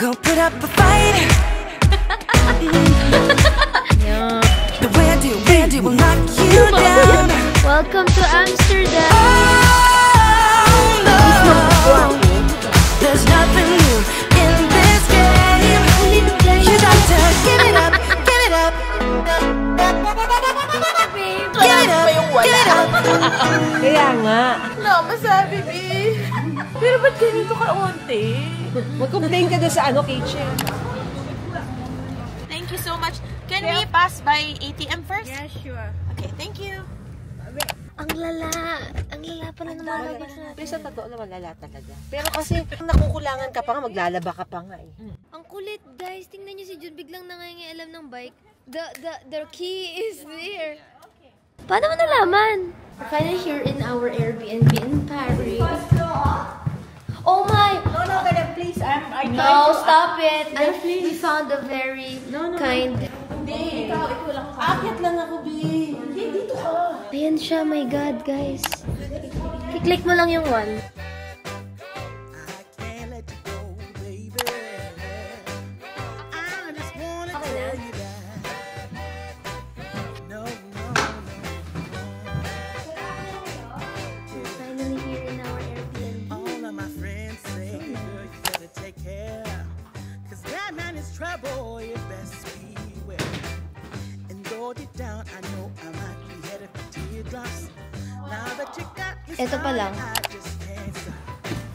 go put up a fight. The Wendy will knock you down. Welcome to Amsterdam. Oh, no. There's nothing new in this game. You got to give it up, give it up. Give it up, give it up. Kaya nga. No, masabi, B. Pero ba't ganito ka-onti? Mag-complain ka doon sa kitchen. Thank you so much. Can we pass by ATM first? Yeah, sure. Okay, thank you. Ang lala. Ang lala pala ng mga bags natin. Pero sa totoo naman lala talaga. Pero kasi nakukulangan ka pa nga, maglalaba ka pa nga eh. Ang kulit, guys. Tingnan niyo si Jun. Biglang nangangialam ng bike. The key is there. Paano mo nalaman? We're finally here in our Airbnb in Paris. Oh my! No, please. No, stop it. We found a very kind... Hindi, ikaw lang. Akyat lang ako, B. Hindi, dito ka. Ayan siya, my God, guys. I-click mo lang yung one. Finally here in our Airbnb. All of my friends say, girl, you better take care. Cause that man is trouble, you best beware. And though deep down, I know I might be headed for teardrops. Now that you got me Ito pa lang. I just can't stop.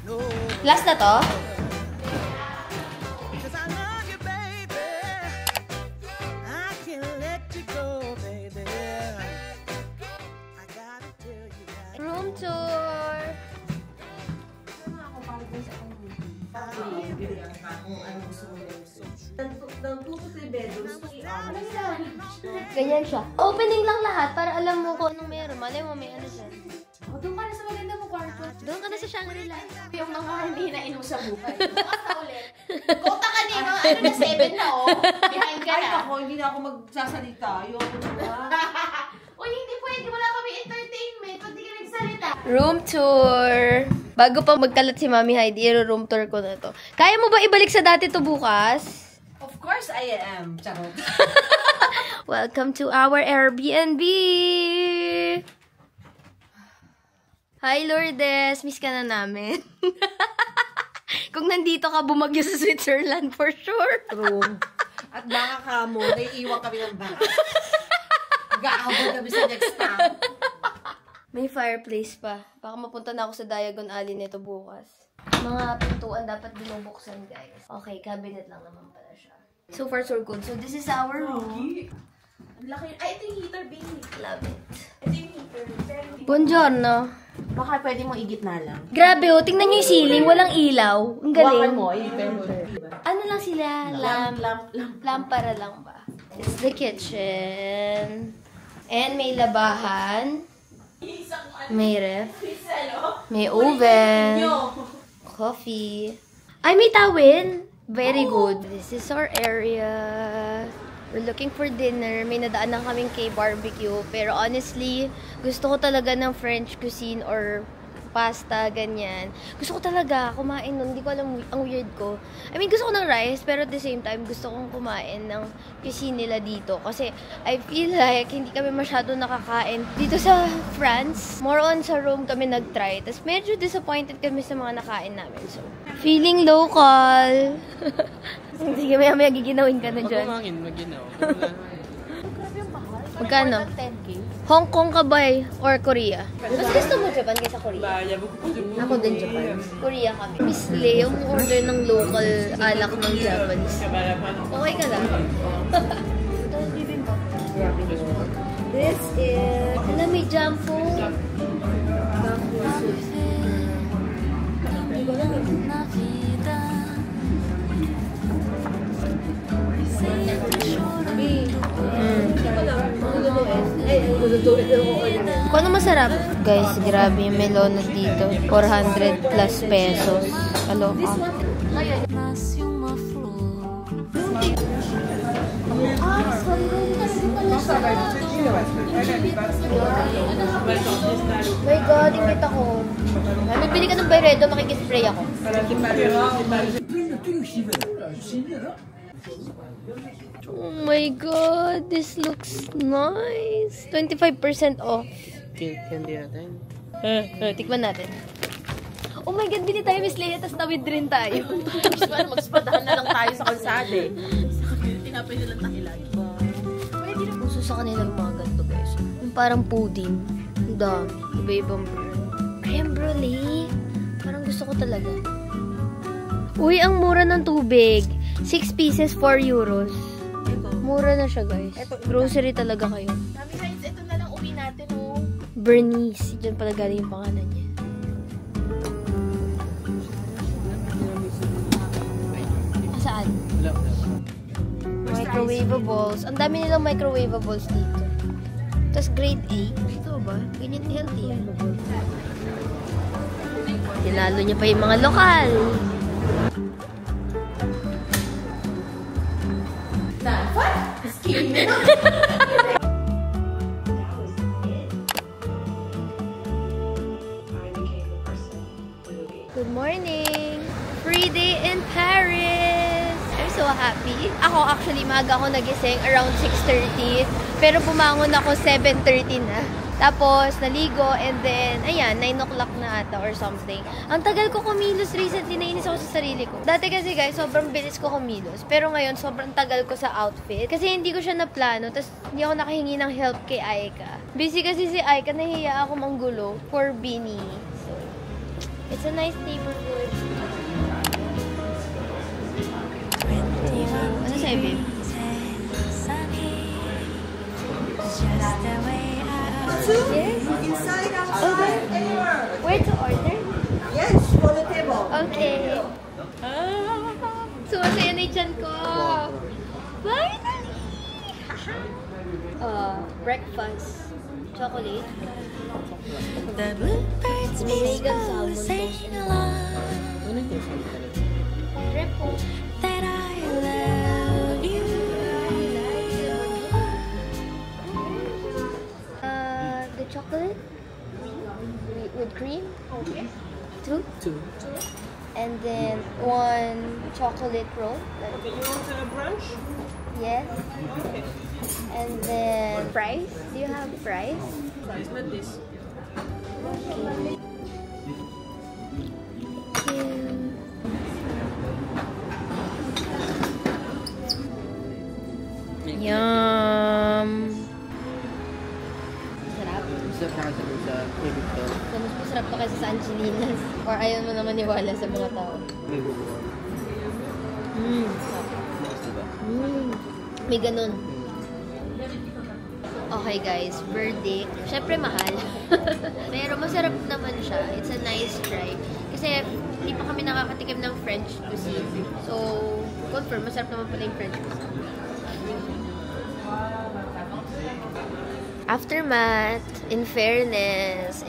No, Last na to? cause I love you, baby. I can't let you go, baby. I gotta tell you that. Room tour! Ng 2 to 3 bedrooms. Ganyan siya. Opening lang lahat para alam mo kung anong meron. Malay mo may ano siya. O, doon ka na sa maganda mo kwarto. Doon ka na sa Shangri-La. Yung mga hindi na inom sa buhay. Bukas na ulit. Kota ka din, ano na 7 na, oh. Behind ka Ay, na. ako, hindi na ako magsasalita. Ayoko na. Uy, hindi pwede. Wala kami entertainment. Pag di ka nagsalita. Room tour! Bago pa magkalat si Mami Heidi, room tour ko na to. Kaya mo ba ibalik sa dati to bukas? Of course I am. Charot. Welcome to our Airbnb! Hi Lourdes! Miss ka na namin. Kung nandito ka, bumagyo sa Switzerland for sure. True. At baka ka mo, naiiwan kami ng baka. Mag-aabot kami sa next time. May fireplace pa. Baka mapunta na ako sa Diagon Alley nito bukas. Mga pintuan dapat binubuksan, guys. Okay, cabinet lang naman pala siya. So far, so good. So this is our room. Ang laki. Ay, ito yung heater, baby. Love it. Ito yung heater. Buongiorno. Baka pwede mo igitna lang. Grabe, oh. Tingnan niyo yung ceiling. Walang ilaw. Ang galing. Wakan mo, heater. Ano lang sila? Lampara lang ba? It's the kitchen. And may labahan. May ref. May oven. Coffee. Ay, may towel. Very good. This is our area. We're looking for dinner. May nadaan na kaming K-barbecue. Pero honestly, gusto ko talaga ng French cuisine or pasta, ganyan. Gusto ko talaga kumain nun. Hindi ko alam, ang weird ko. I mean, gusto ko ng rice, pero at the same time, gusto kong kumain ng cuisine nila dito. Kasi I feel like hindi kami masyado nakakain dito sa France. More on sa Rome kami nag-try. Tapos medyo disappointed kami sa mga nakain namin. So, feeling local. Sige, maya giginawin ka na dyan. Kumangin, maginaw. Magkano? 10K. Hong Kong ka ba or Korea? Mas gusto mo Japan kaysa Korea? Ako din Japan. Korea kami. Miss Le, yung order ng local alak ng Japanese. Okay ka lang? This is... Alam, may jampo. Kung ano masarap? Guys, grabe yung melonot dito. 400 plus pesos. Aloka. My God, ingit ako. May bili ka ng Byredo, makikispray ako. Oh my god, this looks nice. 25% off. Candy natin. Tikman natin. Oh my god, bili tayo, Miss Leia, tapos tawid rin tayo. Magspadahan na lang tayo sa kalsada eh. Tinapay nilang takilagi. Pwede na puso sa kanila yung mga ganito, guys. Yung parang pudding. Ang dami. Iba-ibang brand. Creme brulee. Parang gusto ko talaga. Uy, ang mura ng tubig. 6 pieces, 4 euros. Mura na siya, guys. Grocery talaga kayo. Sabi guys, ito na lang uwi natin, oh. Bernice. Diyan pala galing yung pangalan niya. Saan? Microwavables. Ang dami nilang microwavables dito. Tapos grade A. Ito ba? Ganyan healthy yan. Tinalo niya pa yung mga lokal. Good morning! Free day in Paris! I'm so happy. Ako actually, maaga ako nagising around 6:30. Pero bumangon ako 7:30 na. Tapos, naligo, and then, ayan, 9 o'clock na ata or something. Ang tagal ko kumilos recently, nainis ako sa sarili ko. Dati kasi guys, sobrang bilis ko kumilos. Pero ngayon, sobrang tagal ko sa outfit. Kasi hindi ko siya naplano, tapos hindi ako nakahingi ng help kay Aika. Busy kasi si Aika, nahiya ako manggulo for Beanie. So, it's a nice neighborhood. Ano sa'yo, babe? Yes. Inside outside, Okay. anywhere. Where to order? Yes, for the table. Okay. Sumasaya na yung tiyan ko. Finally! Breakfast. Chocolate. Vegan salmon toast. Ano yung taste mo talaga? Shrimp po. The chocolate? With cream? Okay. Two? Two. And then one chocolate roll. Okay, you want a brunch? Yes. And then fries. Do you have fries? It's not this. Okay. Yum. Sarap. Masarap na kasi dun sa favorite ko. So, mas masarap to kaysa sa Angelinas. Or ayaw mo naman niwala sa mga tao. Diba? May ganun. Okay guys, verdict. Siyempre mahal. Pero masarap naman siya. It's a nice try. Kasi hindi pa kami nakakatikim ng French cuisine. So, confirm, masarap naman pala yung French cuisine. Aftermath, in fairness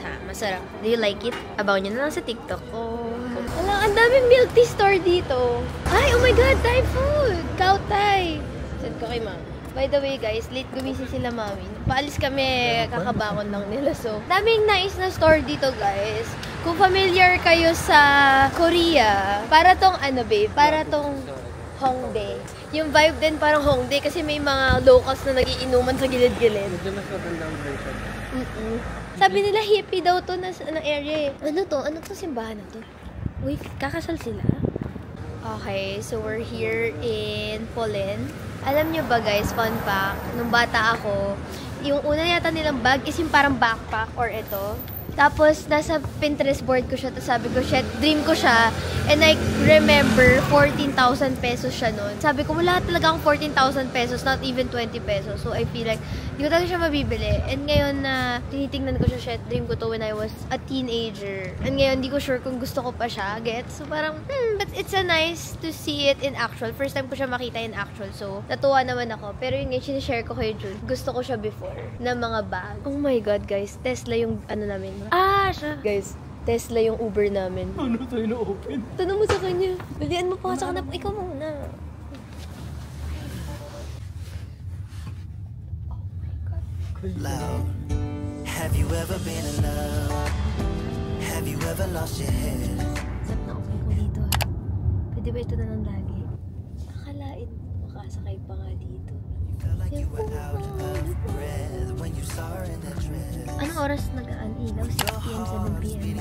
ha, masarap. Do you like it? Abaw nyo na lang sa TikTok. Oh. Wala, ang daming milk tea store dito. Ay, oh my God, Thai food! Cow Thai! Send ko kay ma'am. By the way guys, late gumising sila mami. Paalis kami, kakabakon lang nila. So, daming nice na store dito guys. Kung familiar kayo sa Korea, para tong ano babe, para tong Hongdae. Yung vibe din parang Hongdae kasi may mga locals na nagiinuman sa gilid-gilid. Medyo mas magandang version. Sabi nila hippie daw to na area eh. Ano to? Ano to simbahan na to? Wait, kakasal sila? Okay, so we're here in Poland. Alam nyo ba guys, fun fact, nung bata ako, yung una yata nilang bag is yung parang backpack or ito. Tapos, nasa Pinterest board ko siya. Tapos sabi ko, shit, dream ko siya. And I remember, 14,000 pesos siya nun. Sabi ko, wala talaga akong 14,000 pesos, not even 20 pesos. So, I feel like, hindi ko talaga siya mabibili. And ngayon na tinitingnan ko siya, shit, dream ko to when I was a teenager. And ngayon, hindi ko sure kung gusto ko pa siya. Gets? So, parang, but it's a nice to see it in actual. First time ko siya makita in actual. So, natuwa naman ako. Pero yun nga, sinishare ko kay June. Gusto ko siya before na mga bag. Oh my God, guys. Tesla yung ano namin. Siya. Guys, Tesla yung Uber namin. Ano tayo na-open? Tanong mo sa kanya. Dalian mo pa sa kanap. Ikaw muna. Loud. Have you ever been in love? Have you ever lost your head? Sarap na okay ko dito ha. Pwede Di ba ito na lang lagi? Akalain mo, makasakay pa nga dito. Anong oras nag-aan ilaw? 6 p.m., 7 p.m.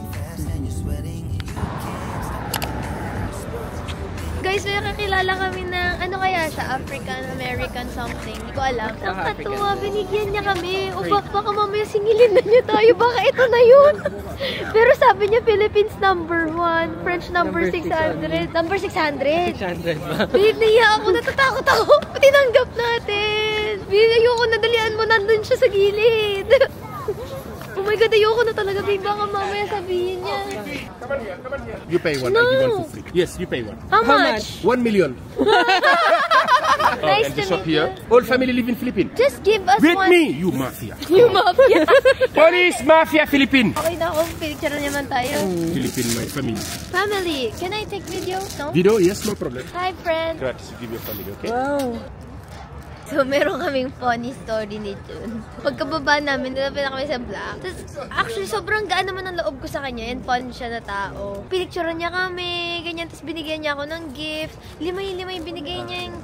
Guys, may nakakilala kami ng ano kaya siya? African, American something. Hindi ko alam. Nakakatuwa, binigyan niya kami. O baka mamaya singilin na niya tayo. Baka ito na yun. Pero sabi niya Philippines number 1, French number 600. Number 600. 600 ba? Nahiya ako, natatakot ako. Tinanggap natin. Ayoko na, dalian mo, nandun siya sa gilid. Oh my God, ayoko na talaga. Baka mamaya sabihin niya. You pay one, No. I give one for free. Yes, you pay one. How much? 1 million. Nice And to the shop meet here. you. All family live in Philippines. Just give us With one. me, you mafia. You mafia. Police mafia Philippine. Okay na ako, picture naman tayo. Philippine, my family. Family, can I take video? No? Video, yes, no problem. Hi, friend. Gratis, give your family, okay? So, meron kaming funny story ni Jun. Pagkababa namin, nilapit na kami sa block. Tapos, actually, sobrang gaan naman ang loob ko sa kanya. And fun siya na tao. Pinicturean niya kami, ganyan. Tapos, binigyan niya ako ng gift. Lima yung binigay niya yung,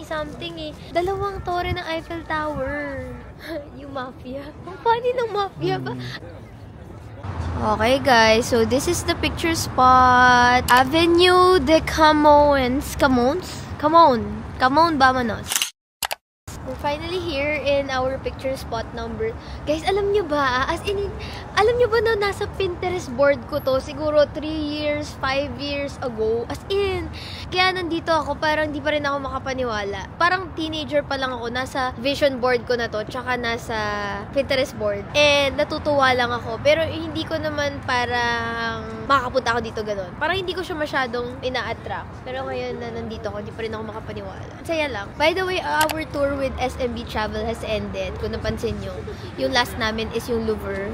something eh. 2 tore ng Eiffel Tower. Yung mafia. Ang funny ng mafia ba? Okay, guys. So, this is the picture spot. Avenue de Camões. Camões, Bamanos. We're finally here in our picture spot number. Guys, alam nyo ba? Alam nyo ba na nasa Pinterest board ko to? Siguro 3 years, 5 years ago. As in, kaya nandito ako, parang di pa rin ako makapaniwala. Parang teenager pa lang ako, nasa vision board ko na to, tsaka nasa Pinterest board. And natutuwa lang ako. Pero hindi ko naman parang makakapunta ako dito ganun. Parang hindi ko siya masyadong ina-attract. Pero ngayon na nandito ako, di pa rin ako makapaniwala. Saya lang. By the way, our tour with SMB Travel has ended. Kung napansin nyo, yung last namin is yung Louvre.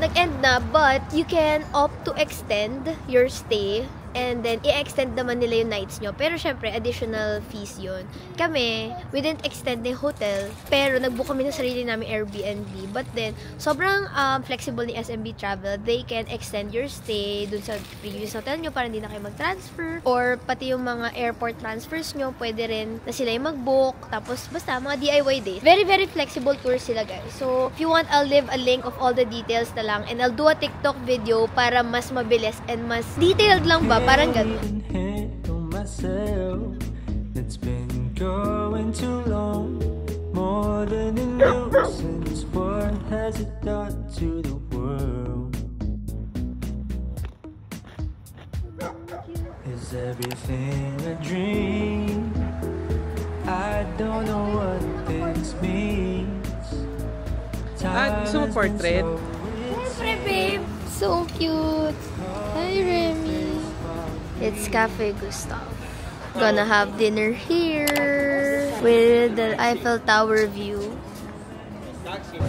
Nag-end na, but you can opt to extend your stay. And then, i-extend naman nila yung nights nyo. Pero, syempre, additional fees yun. Kami, we didn't extend the hotel. Pero, nag-book kami ng sarili namin Airbnb. But then, sobrang flexible ni SMB Travel. They can extend your stay dun sa previous hotel nyo para hindi na kayo mag-transfer. Or, pati yung mga airport transfers nyo, pwede rin na sila yung mag-book. Tapos, basta, mga DIY days. Very, very flexible tour sila, guys. So, if you want, I'll leave a link of all the details na lang. And I'll do a TikTok video para mas mabilis and mas detailed lang ba? Parang ganun. It's been going too long, more than a nuisance. What has it done to the world? Is everything a dream? I don't know what this means. Gusto mo portrait? Siyempre, babe. So cute. Hi, Remy. It's Cafe Gustav. Gonna have dinner here with the Eiffel Tower view.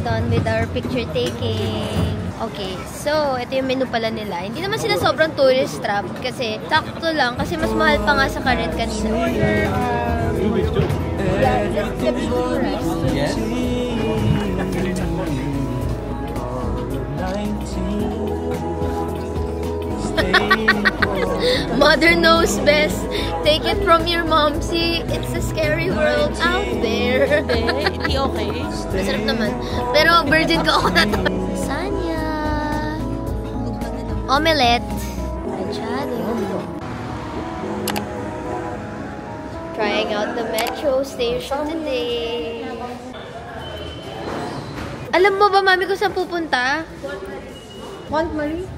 Done with our picture taking. Okay, so ito yung menu pala nila. Hindi naman sila sobrang tourist trap kasi sakto lang kasi mas mahal pa nga sa Karen kanina. Yes. Mother knows best. Take it from your mom. See, it's a scary world out there. Hindi okay. Masarap naman. Pero virgin ka ako na to. Lasagna. Omelette. Machado. Trying out the metro station today. Alam mo ba, mami, kung saan pupunta? Want Marie?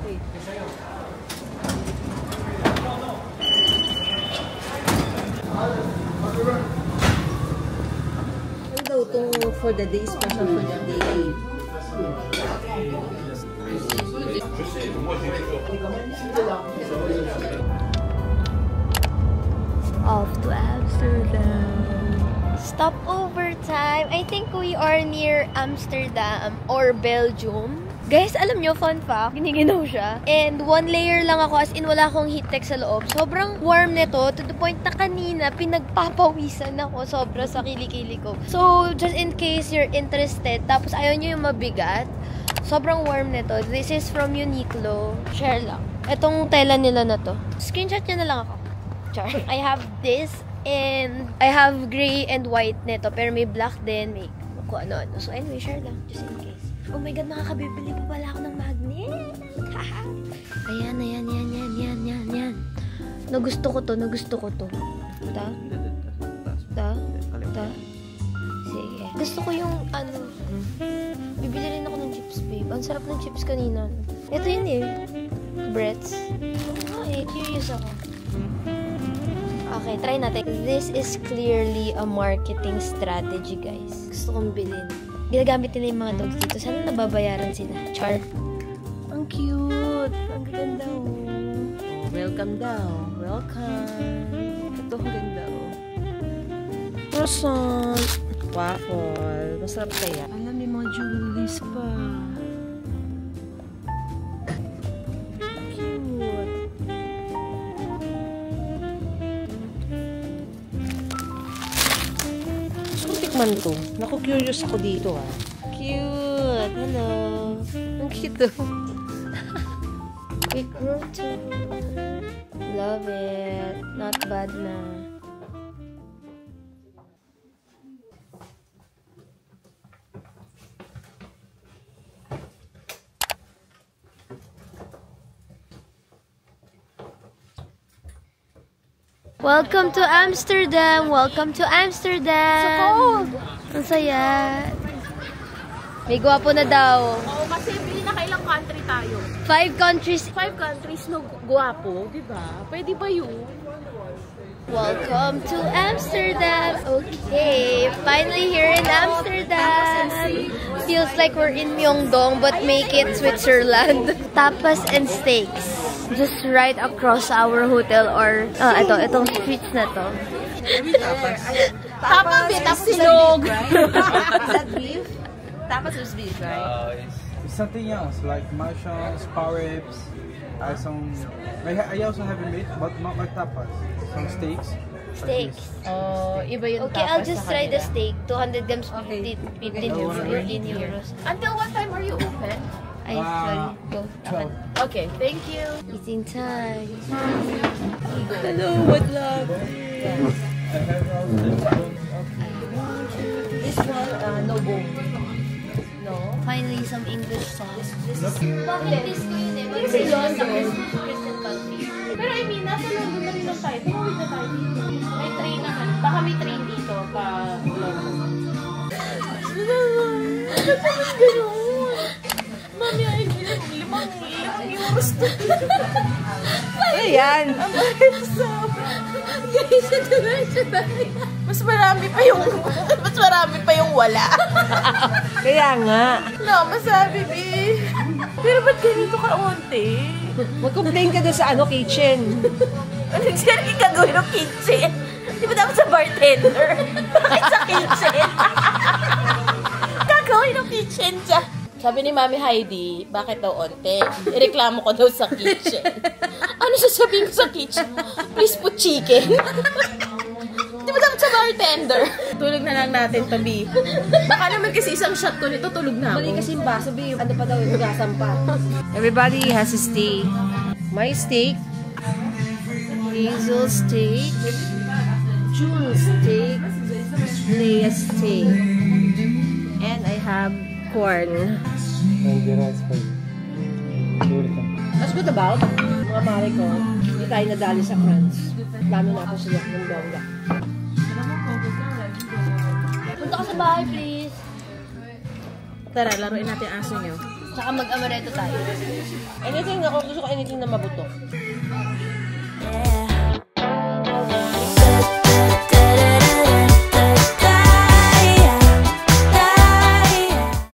Ano daw itong for the day, special for the day? Off to Amsterdam. Stopover time. I think we are near Amsterdam or Belgium. Guys, alam nyo, fun fact, giniginaw siya. And 1 layer lang ako, as in wala akong heat tech sa loob. Sobrang warm nito, to the point na kanina, pinagpapawisan ako sobra sa kilikili ko. So, just in case you're interested, tapos ayaw nyo yung mabigat, sobrang warm nito. This is from Uniqlo. Share lang. Etong tela nila na to. Screenshot nyo na lang ako. Char. I have this and I have gray and white nito. Pero may black din. May kung ano-ano. So anyway, share lang. Just in case. Oh my God, makakabibili pa pala ako ng magnet. Ayan. Nagusto ko to. Ta? Sige. Gusto ko yung ano. Bibili rin ako ng chips, babe. Ang sarap ng chips kanina. Ito yun eh. Breads. Curious ako. Okay, try natin. This is clearly a marketing strategy, guys. Gusto kong bilhin. Ginagamit nila yung mga dogs dito. Sana nababayaran sila. Char. Ang cute. Ang ganda oh. Welcome daw. Welcome. Ito ang ganda oh. Croissant. Waffle. Masarap kaya. Alam, may mga jewelries pa. Cute. Gusto kong tikman to. Naku, curious ako dito ah. Cute. Hello. Ang cute oh. Quick route. Love it. Not bad na. Welcome to Amsterdam! Welcome to Amsterdam! So cold! Ang saya! May gwapo na daw. Oo, kasi bili na kailang country tayo. 5 countries. 5 countries no guwapo, di ba? Pwede ba yun? Welcome to Amsterdam! Okay, finally here in Amsterdam! Feels like we're in Myeongdong but make it Switzerland. Tapas and steaks. Just right across our hotel or itong streets na to. Tapas, tapos sinog. Is that beef? Tapas is beef, right? It's something else, like mushrooms, power ribs, I also have a meat, but not like tapas. Some steaks. Steaks. Oh, iba yung Okay, tapas I'll just sa try the kanila. steak. 200 grams, 15 euros. Until what time are you open? Ay, sorry. Go. 12. Okay, thank you. Eating time. Hello, what love? This one, no bone. No? Finally, some English songs. Bucket list ko yun eh. Kasi yun, sa Christian country. Pero I mean, nasa London na rin tayo. Tumawid na tayo dito. May train naman. Baka may train dito pa London. Mami, ay limang euros to. Ayan! Guys, ito na. Mas marami pa yung wala. Kaya nga. No, masabi, B. Pero ba't ganito ka-onti? Mag-complain ka doon sa kitchen. Ano siya gagawin ng kitchen? Di ba dapat sa bartender? Bakit sa kitchen? Gagawin ng kitchen dyan. Sabi ni Mami Heidi, bakit daw onte? Ireklamo ko daw sa kitchen. Ano sasabihin ko sa kitchen? Please put chicken. Di ba dapat sa bartender? Tulog na lang natin, Tabi. Baka naman kasi isang shot ko nito, tulog na ako. Mali kasi yung baso, B. Ano pa daw, hugasan pa. Everybody has a steak. My steak. Hazel steak. June steak. Leia steak. And I have corn. And the rice for What's good about? Mga mare ko, hindi tayo nadali sa France. Plano na ako sila ng bongga. Punta ka sa bahay, please. Tara, laruin natin ang aso nyo. Tsaka mag-amaretto tayo. Anything, ako gusto ko anything na mabuto.